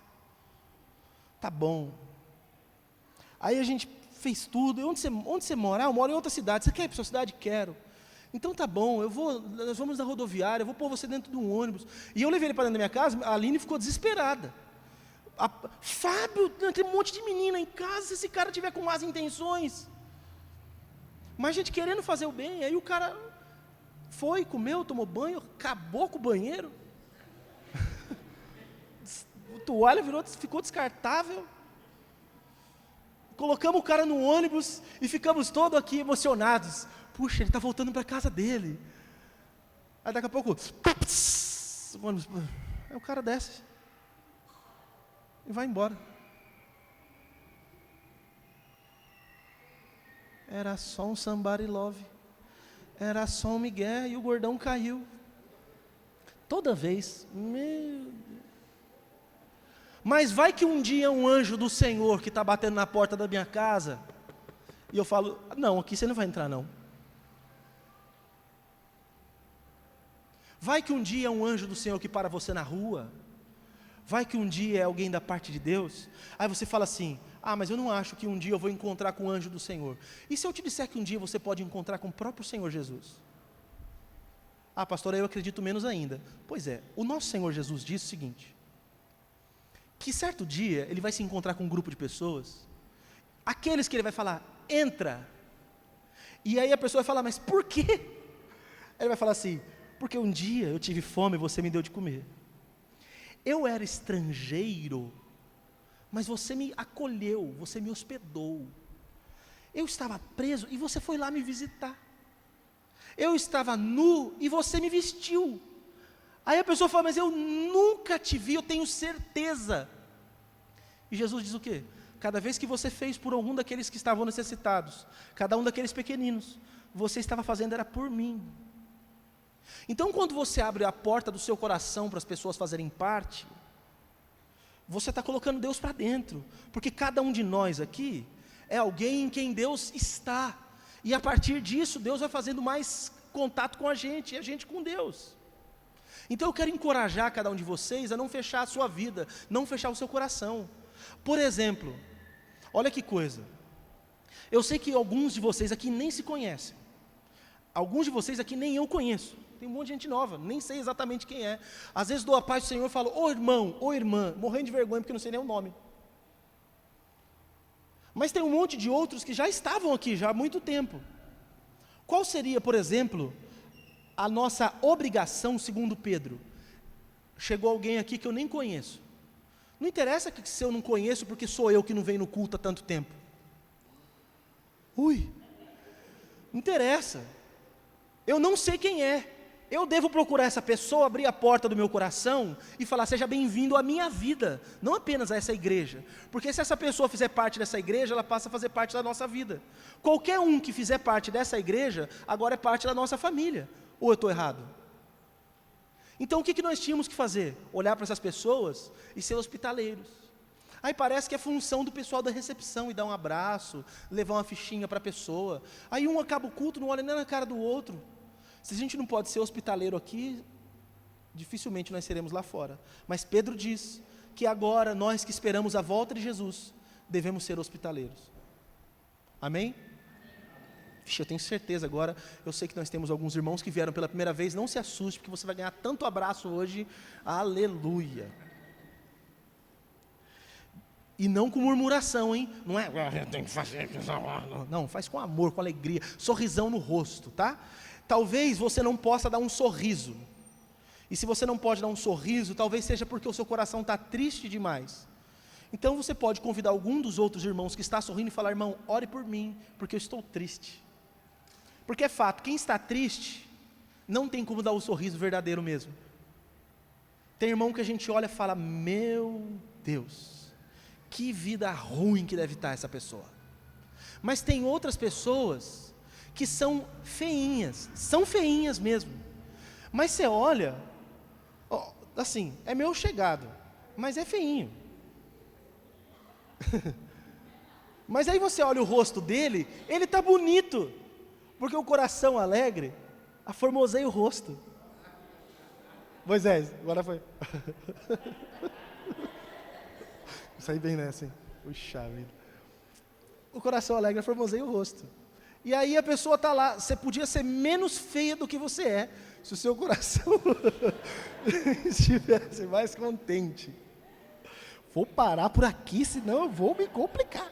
Tá bom. Aí a gente fez tudo. E onde você mora? Eu moro em outra cidade. Você quer ir para a sua cidade? Quero. Então tá bom, nós vamos na rodoviária, eu vou pôr você dentro de um ônibus. E eu levei ele para dentro da minha casa, a Aline ficou desesperada. Fábio, tem um monte de menina em casa, se esse cara tiver com más intenções. Mas a gente querendo fazer o bem, aí o cara foi, comeu, tomou banho, acabou com o banheiro. A toalha ficou descartável. Colocamos o cara no ônibus e ficamos todos aqui emocionados. Puxa, ele está voltando para a casa dele. Aí daqui a pouco, o ônibus, aí o cara desce e vai embora. Era só um somebody love. Era só um migué e o gordão caiu. Toda vez, meu Deus. Mas vai que um dia um anjo do Senhor que está batendo na porta da minha casa, e eu falo, não, aqui você não vai entrar não. Vai que um dia é um anjo do Senhor que para você na rua. Vai que um dia é alguém da parte de Deus. Aí você fala assim, mas eu não acho que um dia eu vou encontrar com o anjo do Senhor. E se eu te disser que um dia você pode encontrar com o próprio Senhor Jesus? Pastor, eu acredito menos ainda. Pois é, o nosso Senhor Jesus disse o seguinte, que certo dia ele vai se encontrar com um grupo de pessoas, aqueles que ele vai falar, entra. E aí a pessoa vai falar, mas por quê? Ele vai falar assim, porque um dia eu tive fome e você me deu de comer. Eu era estrangeiro, mas você me acolheu, você me hospedou. Eu estava preso e você foi lá me visitar. Eu estava nu e você me vestiu. Aí a pessoa fala, mas eu nunca te vi, eu tenho certeza. E Jesus diz o quê? Cada vez que você fez por algum daqueles que estavam necessitados, cada um daqueles pequeninos, você estava fazendo era por mim. Então quando você abre a porta do seu coração para as pessoas fazerem parte, você está colocando Deus para dentro, porque cada um de nós aqui é alguém em quem Deus está, e a partir disso Deus vai fazendo mais contato com a gente, e a gente com Deus. Então eu quero encorajar cada um de vocês a não fechar a sua vida, não fechar o seu coração. Por exemplo, olha que coisa, eu sei que alguns de vocês aqui nem se conhecem, alguns de vocês aqui nem eu conheço, tem um monte de gente nova, nem sei exatamente quem é. Às vezes dou a paz do Senhor e falo, ô irmão, ô irmã, morrendo de vergonha porque não sei nem o nome. Mas tem um monte de outros que já estavam aqui já há muito tempo. Qual seria, por exemplo, a nossa obrigação, segundo Pedro? Chegou alguém aqui que eu nem conheço. Não interessa que se eu não conheço, porque sou eu que não venho no culto há tanto tempo. Não interessa. Eu não sei quem é. Eu devo procurar essa pessoa, abrir a porta do meu coração e falar, seja bem-vindo à minha vida, não apenas a essa igreja. Porque se essa pessoa fizer parte dessa igreja, ela passa a fazer parte da nossa vida. Qualquer um que fizer parte dessa igreja, agora é parte da nossa família. Ou eu estou errado? Então o que nós tínhamos que fazer? Olhar para essas pessoas e ser hospitaleiros. Aí parece que é função do pessoal da recepção e dar um abraço, levar uma fichinha para a pessoa. Aí um acaba o culto, não olha nem na cara do outro. Se a gente não pode ser hospitaleiro aqui, dificilmente nós seremos lá fora. Mas Pedro diz que agora, nós que esperamos a volta de Jesus, devemos ser hospitaleiros. Amém? Vixe, eu tenho certeza agora, eu sei que nós temos alguns irmãos que vieram pela primeira vez, não se assuste, porque você vai ganhar tanto abraço hoje, aleluia. E não com murmuração, hein? Não é, tem que fazer, não, faz com amor, com alegria, sorrisão no rosto, tá? Talvez você não possa dar um sorriso, e se você não pode dar um sorriso, talvez seja porque o seu coração está triste demais. Então você pode convidar algum dos outros irmãos que está sorrindo e falar: irmão, ore por mim, porque eu estou triste. Porque é fato, quem está triste, não tem como dar o sorriso verdadeiro mesmo. Tem irmão que a gente olha e fala: meu Deus, que vida ruim que deve estar essa pessoa. Mas tem outras pessoas que são feinhas mesmo. Mas você olha, assim, é meu chegado, mas é feinho. Mas aí você olha o rosto dele, ele está bonito, porque o coração alegre aformoseia o rosto. Moisés, agora foi. Saí bem nessa, hein? Puxa vida. O coração alegre aformoseia o rosto. E aí a pessoa está lá, você podia ser menos feia do que você é, se o seu coração estivesse mais contente. Vou parar por aqui, senão eu vou me complicar.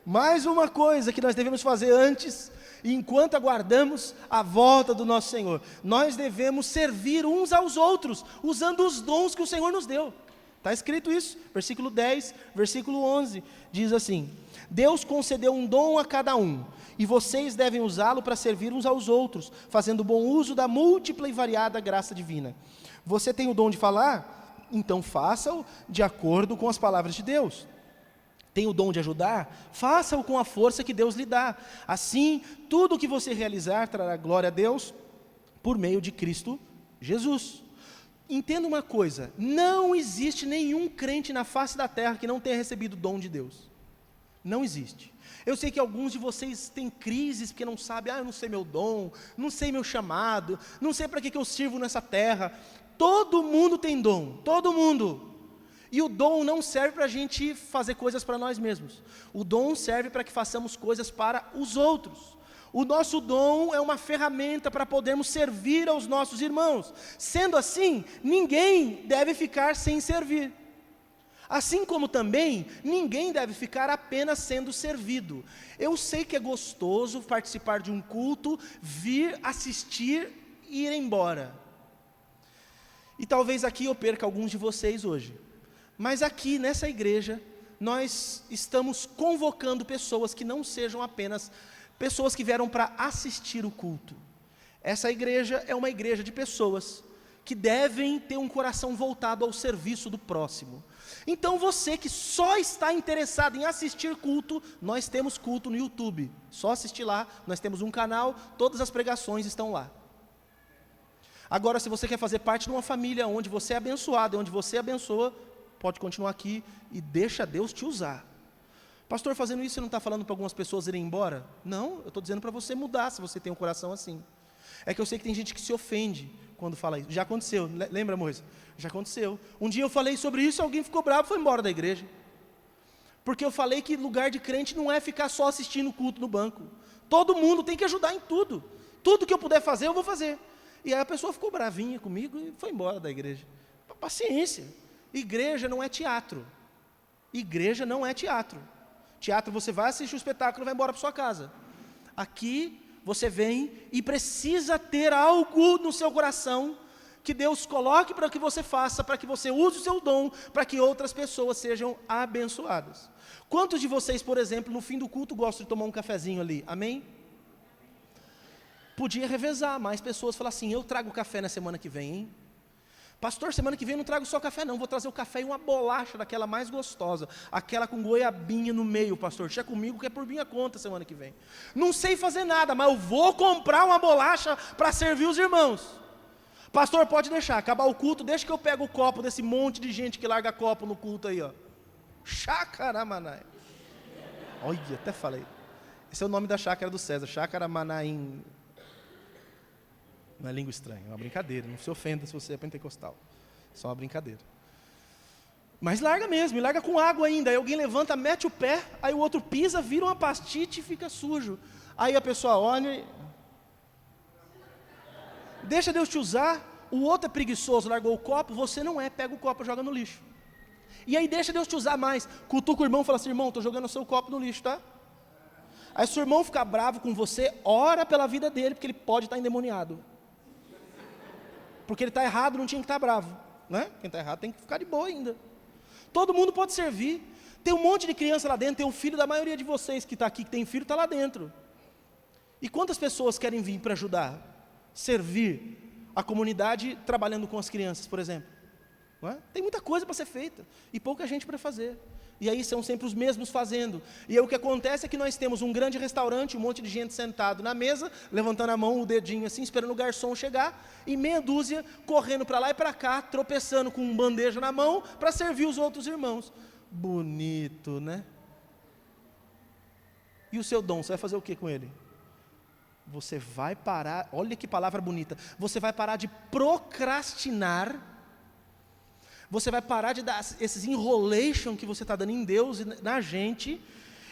Mais uma coisa que nós devemos fazer antes, enquanto aguardamos a volta do nosso Senhor. Nós devemos servir uns aos outros, usando os dons que o Senhor nos deu. Está escrito isso, versículo 10, versículo 11, diz assim: Deus concedeu um dom a cada um, e vocês devem usá-lo para servir uns aos outros, fazendo bom uso da múltipla e variada graça divina. Você tem o dom de falar? Então faça-o de acordo com as palavras de Deus. Tem o dom de ajudar? Faça-o com a força que Deus lhe dá. Assim, tudo o que você realizar trará glória a Deus por meio de Cristo Jesus. Entenda uma coisa, não existe nenhum crente na face da terra que não tenha recebido o dom de Deus. Não existe. Eu sei que alguns de vocês têm crises porque não sabem: eu não sei meu dom, não sei meu chamado, não sei para que eu sirvo nessa terra. Todo mundo tem dom, todo mundo. E o dom não serve para a gente fazer coisas para nós mesmos. O dom serve para que façamos coisas para os outros. O nosso dom é uma ferramenta para podermos servir aos nossos irmãos. Sendo assim, ninguém deve ficar sem servir. Assim como também, ninguém deve ficar apenas sendo servido. Eu sei que é gostoso participar de um culto, vir, assistir e ir embora. E talvez aqui eu perca alguns de vocês hoje. Mas aqui, nessa igreja, nós estamos convocando pessoas que não sejam apenas pessoas que vieram para assistir o culto. Essa igreja é uma igreja de pessoas que devem ter um coração voltado ao serviço do próximo. Então você que só está interessado em assistir culto, nós temos culto no YouTube. Só assistir lá, nós temos um canal, todas as pregações estão lá. Agora, se você quer fazer parte de uma família onde você é abençoado, onde você abençoa, pode continuar aqui e deixa Deus te usar. Pastor, fazendo isso, você não está falando para algumas pessoas irem embora? Não, eu estou dizendo para você mudar, se você tem um coração assim. É que eu sei que tem gente que se ofende quando fala isso. Já aconteceu, lembra, Moisés? Já aconteceu. Um dia eu falei sobre isso, alguém ficou bravo e foi embora da igreja. Porque eu falei que lugar de crente não é ficar só assistindo o culto no banco. Todo mundo tem que ajudar em tudo. Tudo que eu puder fazer, eu vou fazer. E aí a pessoa ficou bravinha comigo e foi embora da igreja. Paciência. Igreja não é teatro. Igreja não é teatro. Teatro você vai assistir o espetáculo e vai embora para sua casa. Aqui você vem e precisa ter algo no seu coração que Deus coloque para que você faça, para que você use o seu dom, para que outras pessoas sejam abençoadas. Quantos de vocês, por exemplo, no fim do culto gostam de tomar um cafezinho ali? Amém? Podia revezar, mais pessoas falar assim: eu trago café na semana que vem, hein? Pastor, semana que vem eu não trago só café não, vou trazer o café e uma bolacha daquela mais gostosa, aquela com goiabinha no meio, pastor, deixa comigo que é por minha conta semana que vem. Não sei fazer nada, mas eu vou comprar uma bolacha para servir os irmãos. Pastor, pode deixar, acabar o culto, deixa que eu pego o copo desse monte de gente que larga copo no culto aí, ó. Chácara Manaim. Olha, até falei. Esse é o nome da chácara do César, Chácara Manaim. Não é língua estranha, é uma brincadeira. Não se ofenda se você é pentecostal. Só uma brincadeira. Mas larga mesmo, e larga com água ainda. Aí alguém levanta, mete o pé, aí o outro pisa, vira uma pastite e fica sujo. Aí a pessoa olha e... Deixa Deus te usar. O outro é preguiçoso, largou o copo, você não é, pega o copo e joga no lixo. E aí deixa Deus te usar mais. Cutuca o irmão e fala assim: irmão, estou jogando o seu copo no lixo, tá? Aí se o irmão ficar bravo com você, ora pela vida dele, porque ele pode estar endemoniado. Porque ele está errado, não tinha que estar bravo, né? Quem está errado tem que ficar de boa ainda. Todo mundo pode servir. Tem um monte de criança lá dentro, tem um filho da maioria de vocês que está aqui, que tem filho, está lá dentro. E quantas pessoas querem vir para ajudar, servir a comunidade trabalhando com as crianças, por exemplo? Não é? Tem muita coisa para ser feita, e pouca gente para fazer. E aí são sempre os mesmos fazendo. E aí o que acontece é que nós temos um grande restaurante, um monte de gente sentado na mesa, levantando a mão, o dedinho assim, esperando o garçom chegar, e meia dúzia correndo para lá e para cá, tropeçando com um bandeja na mão, para servir os outros irmãos. Bonito, né? E o seu dom, você vai fazer o que com ele? Você vai parar, olha que palavra bonita, você vai parar de procrastinar. Você vai parar de dar esses enrolation que você está dando em Deus e na gente,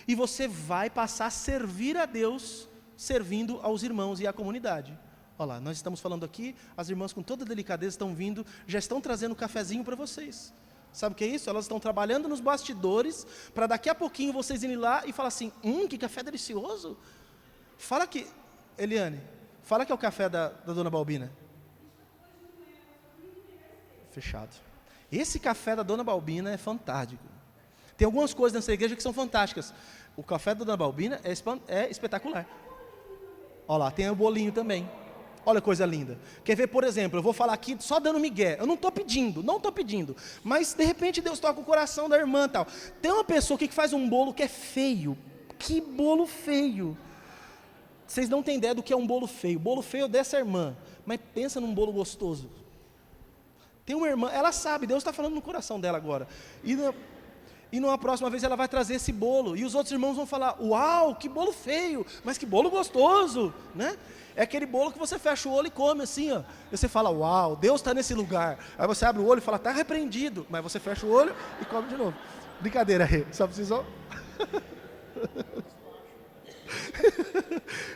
e você vai passar a servir a Deus, servindo aos irmãos e à comunidade. Olha lá, nós estamos falando aqui, as irmãs com toda delicadeza estão vindo, já estão trazendo um cafezinho para vocês. Sabe o que é isso? Elas estão trabalhando nos bastidores, para daqui a pouquinho vocês irem lá e falar assim: que café delicioso. Fala que, Eliane, fala que é o café da dona Balbina. Fechado. Esse café da dona Balbina é fantástico. Tem algumas coisas nessa igreja que são fantásticas. O café da dona Balbina é espetacular. Olha lá, tem o bolinho também. Olha que coisa linda. Quer ver, por exemplo, eu vou falar aqui só dando migué. Eu não estou pedindo. Mas de repente Deus toca o coração da irmã e tal. Tem uma pessoa aqui que faz um bolo que é feio. Que bolo feio. Vocês não têm ideia do que é um bolo feio. Bolo feio é dessa irmã. Mas pensa num bolo gostoso. Tem uma irmã, ela sabe, Deus está falando no coração dela agora. E numa próxima vez ela vai trazer esse bolo. E os outros irmãos vão falar: uau, que bolo feio, mas que bolo gostoso, né? É aquele bolo que você fecha o olho e come assim, ó. E você fala: uau, Deus está nesse lugar. Aí você abre o olho e fala: está repreendido. Mas você fecha o olho e come de novo. Brincadeira, só precisou.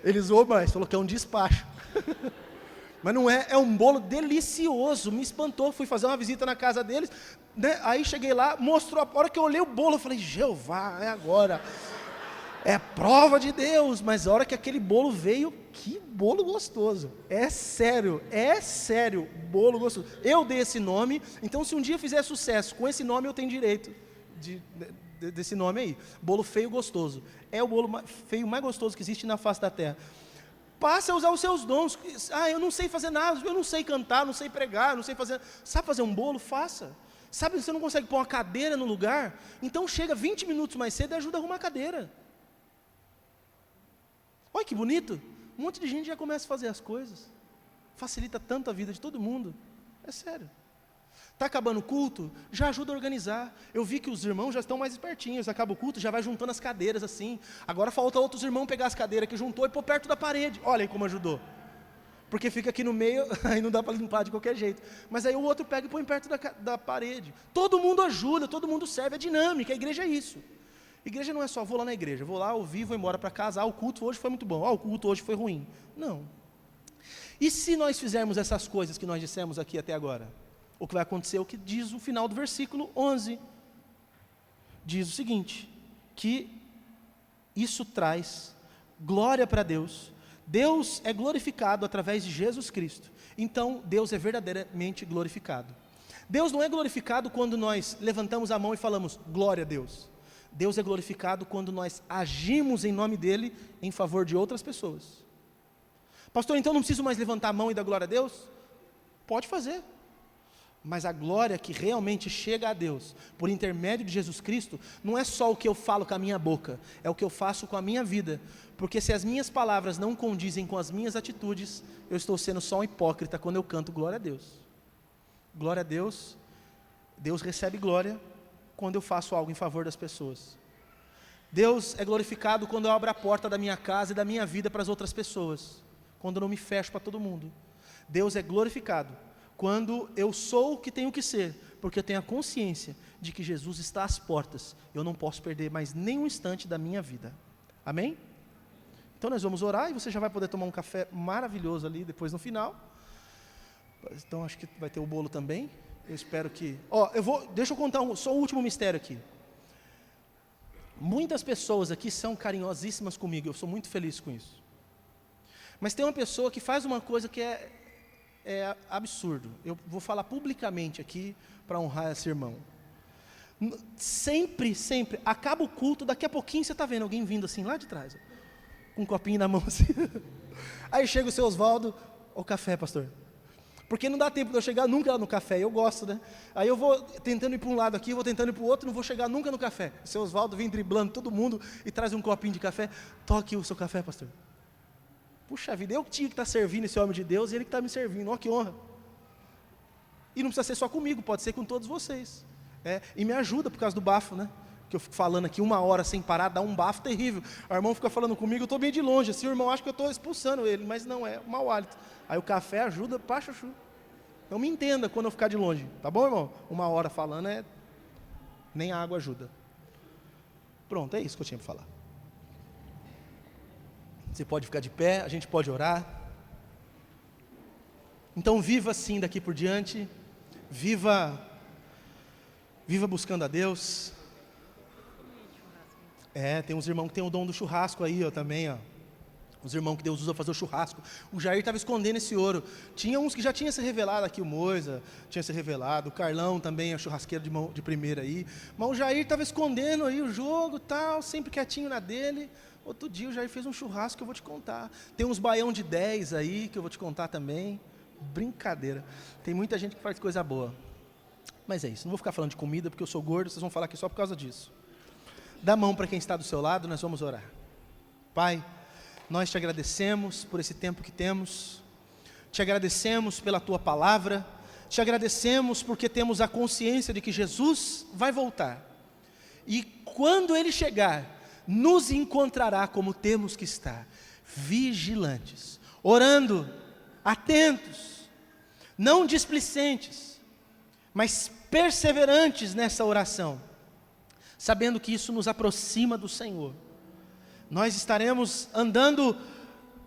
Ele zoou mais, falou que é um despacho. Mas não é, é um bolo delicioso, me espantou, fui fazer uma visita na casa deles, né? Aí cheguei lá, mostrou, a hora que eu olhei o bolo, eu falei: Jeová, é agora, é prova de Deus. Mas a hora que aquele bolo veio, que bolo gostoso, é sério, bolo gostoso. Eu dei esse nome, então se um dia fizer sucesso com esse nome, eu tenho direito desse nome aí, bolo feio gostoso. É o bolo feio mais gostoso que existe na face da terra. Passe a usar os seus dons. Eu não sei fazer nada, eu não sei cantar, não sei pregar, não sei fazer. Sabe fazer um bolo? Faça. Sabe, você não consegue pôr uma cadeira no lugar? Então chega 20 minutos mais cedo e ajuda a arrumar a cadeira. Olha que bonito. Um monte de gente já começa a fazer as coisas. Facilita tanto a vida de todo mundo. É sério. Está acabando o culto? Já ajuda a organizar. Eu vi que os irmãos já estão mais espertinhos. Acaba o culto, já vai juntando as cadeiras assim. Agora falta outros irmãos pegar as cadeiras que juntou e pôr perto da parede. Olha aí como ajudou. Porque fica aqui no meio, aí não dá para limpar de qualquer jeito. Mas aí o outro pega e põe perto da parede. Todo mundo ajuda, todo mundo serve. É dinâmica, a igreja é isso. Igreja não é só vou lá na igreja, vou lá, ouvir, vou embora para casa. O culto hoje foi muito bom. O culto hoje foi ruim. Não. E se nós fizermos essas coisas que nós dissemos aqui até agora? O que vai acontecer é o que diz o final do versículo 11. Diz o seguinte, que isso traz glória para Deus. Deus é glorificado através de Jesus Cristo. Então, Deus é verdadeiramente glorificado. Deus não é glorificado quando nós levantamos a mão e falamos glória a Deus. Deus é glorificado quando nós agimos em nome dEle em favor de outras pessoas. Pastor, então não preciso mais levantar a mão e dar glória a Deus? Pode fazer. Mas a glória que realmente chega a Deus, por intermédio de Jesus Cristo, não é só o que eu falo com a minha boca, é o que eu faço com a minha vida. Porque se as minhas palavras não condizem com as minhas atitudes, eu estou sendo só um hipócrita quando eu canto glória a Deus. Glória a Deus, Deus recebe glória, quando eu faço algo em favor das pessoas. Deus é glorificado quando eu abro a porta da minha casa e da minha vida para as outras pessoas, quando eu não me fecho para todo mundo. Deus é glorificado quando eu sou o que tenho que ser, porque eu tenho a consciência de que Jesus está às portas, eu não posso perder mais nenhum instante da minha vida. Amém? Então nós vamos orar e você já vai poder tomar um café maravilhoso ali depois no final. Então acho que vai ter o bolo também. Eu espero que... deixa eu contar só o último mistério aqui. Muitas pessoas aqui são carinhosíssimas comigo, eu sou muito feliz com isso. Mas tem uma pessoa que faz uma coisa que é absurdo. Eu vou falar publicamente aqui para honrar esse irmão. Sempre, acaba o culto, daqui a pouquinho você está vendo alguém vindo assim lá de trás, ó, com um copinho na mão assim. Aí chega o seu Oswaldo, o café, pastor. Porque não dá tempo de eu chegar nunca lá no café, eu gosto, né? Aí eu vou tentando ir para um lado aqui, vou tentando ir para o outro, não vou chegar nunca no café. O seu Oswaldo vem driblando todo mundo e traz um copinho de café. Toque o seu café, pastor. Puxa vida, eu tinha que estar servindo esse homem de Deus e ele que está me servindo, ó que honra. E não precisa ser só comigo, pode ser com todos vocês. E me ajuda por causa do bafo, né? Que eu fico falando aqui 1 hora sem parar, dá um bafo terrível. O irmão fica falando comigo, eu estou bem de longe, assim, o irmão acha que eu estou expulsando ele, mas não, é mau hálito. Aí o café ajuda pra chuchu. Então me entenda quando eu ficar de longe, tá bom, irmão? 1 hora falando, nem a água ajuda. Pronto, é isso que eu tinha para falar. Você pode ficar de pé, a gente pode orar. Então viva assim daqui por diante, viva buscando a Deus. Tem uns irmãos que tem o dom do churrasco aí, ó, também, ó. Os irmãos que Deus usa para fazer o churrasco. O Jair estava escondendo esse ouro. Tinha uns que já tinha se revelado aqui, o Moisa tinha se revelado, o Carlão também é churrasqueiro de primeira aí. Mas o Jair estava escondendo aí o jogo, tal, sempre quietinho na dele. Outro dia o Jair fez um churrasco que eu vou te contar. Tem uns baião de 10 aí que eu vou te contar também. Brincadeira. Tem muita gente que faz coisa boa. Mas é isso, não vou ficar falando de comida porque eu sou gordo, vocês vão falar aqui só por causa disso. Dá a mão para quem está do seu lado, nós vamos orar. Pai, nós te agradecemos por esse tempo que temos, te agradecemos pela tua palavra, te agradecemos porque temos a consciência de que Jesus vai voltar. E quando Ele chegar, nos encontrará como temos que estar, vigilantes, orando, atentos, não displicentes, mas perseverantes nessa oração, sabendo que isso nos aproxima do Senhor. Nós estaremos andando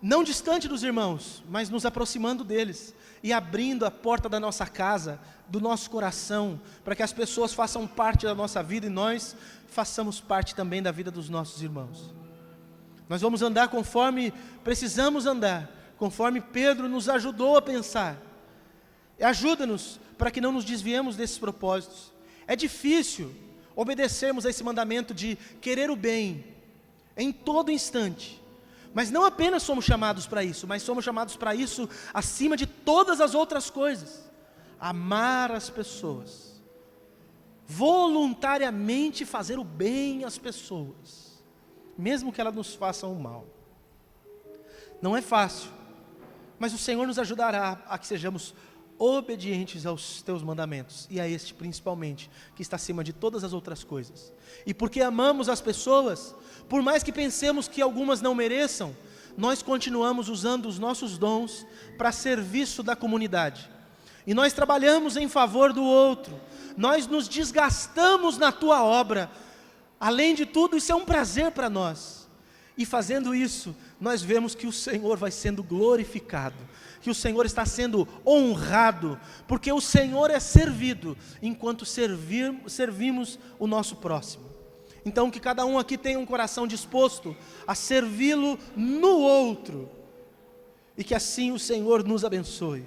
não distante dos irmãos, mas nos aproximando deles e abrindo a porta da nossa casa, do nosso coração, para que as pessoas façam parte da nossa vida e nós façamos parte também da vida dos nossos irmãos. Nós vamos andar conforme precisamos andar, conforme Pedro nos ajudou a pensar. Ajuda-nos para que não nos desviemos desses propósitos. É difícil obedecermos a esse mandamento de querer o bem em todo instante, mas não apenas somos chamados para isso, mas somos chamados para isso acima de todas as outras coisas, amar as pessoas, voluntariamente fazer o bem às pessoas, mesmo que elas nos façam o mal. Não é fácil, mas o Senhor nos ajudará a que sejamos obedientes aos teus mandamentos, e a este principalmente, que está acima de todas as outras coisas. E porque amamos as pessoas, por mais que pensemos que algumas não mereçam, nós continuamos usando os nossos dons para serviço da comunidade. E nós trabalhamos em favor do outro, nós nos desgastamos na tua obra. Além de tudo, isso é um prazer para nós. E fazendo isso, nós vemos que o Senhor vai sendo glorificado, que o Senhor está sendo honrado, porque o Senhor é servido, enquanto servimos o nosso próximo. Então que cada um aqui tenha um coração disposto a servi-lo no outro, e que assim o Senhor nos abençoe.